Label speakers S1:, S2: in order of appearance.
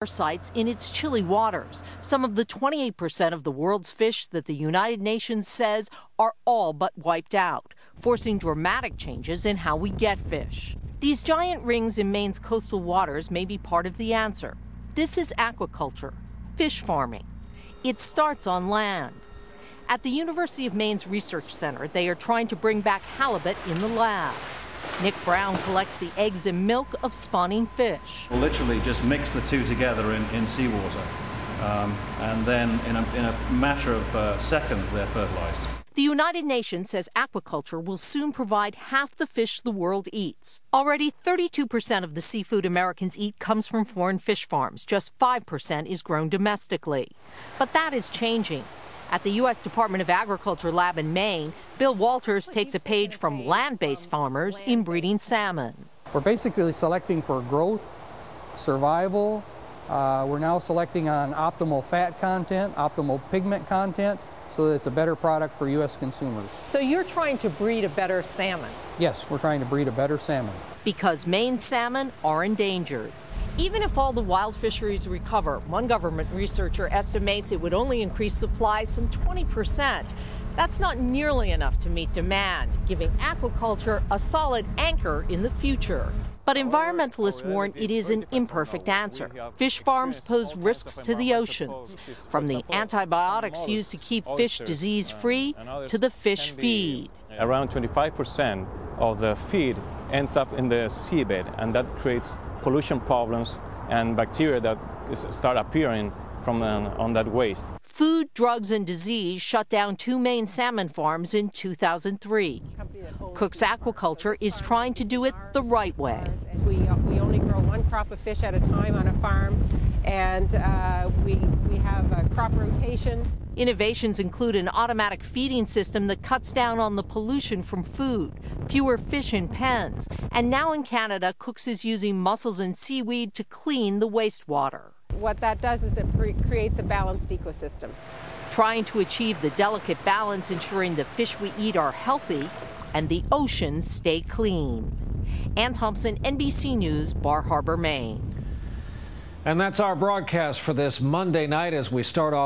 S1: Sites in its chilly waters. Some of the 28% of the world's fish that the United Nations says are all but wiped out, forcing dramatic changes in how we get fish. These giant rings in Maine's coastal waters may be part of the answer. This is aquaculture, fish farming. It starts on land. At the University of Maine's Research Center, they are trying to bring back halibut in the lab. Nick Brown collects the eggs and milk of spawning fish.
S2: We'll literally just mix the two together in seawater, and then in a matter of seconds they're fertilized.
S1: The United Nations says aquaculture will soon provide half the fish the world eats. Already 32% of the seafood Americans eat comes from foreign fish farms. Just 5% is grown domestically. But that is changing. At the U.S. Department of Agriculture lab in Maine, Bill Walters takes a page from land-based farmers in breeding salmon.
S3: We're basically selecting for growth, survival. We're now selecting on optimal fat content, optimal pigment content, so that it's a better product for U.S. consumers.
S1: So you're trying to breed a better salmon?
S3: Yes, we're trying to breed a better salmon. Because
S1: Maine salmon are endangered. Even if all the wild fisheries recover, one government researcher estimates it would only increase supply some 20%. That's not nearly enough to meet demand, giving aquaculture a solid anchor in the future. But environmentalists warn it is an imperfect answer. Fish farms pose risks to the oceans, from the antibiotics used to keep fish disease-free to the fish feed.
S4: Around 25% of the feed ends up in the seabed, and that creates pollution problems and bacteria that start appearing from on that waste.
S1: Food, Drugs, and Disease shut down 2 Maine salmon farms in 2003. Cook's Aquaculture is trying to do it the right way.
S5: We only grow one crop of fish at a time on a farm, and we have a crop rotation.
S1: Innovations include an automatic feeding system that cuts down on the pollution from food, fewer fish in pens, and now in Canada, Cook's is using mussels and seaweed to clean the wastewater.
S5: What that does is it creates a balanced ecosystem.
S1: Trying to achieve the delicate balance, ensuring the fish we eat are healthy and the oceans stay clean. Ann Thompson, NBC News, Bar Harbor, Maine.
S6: And that's our broadcast for this Monday night as we start off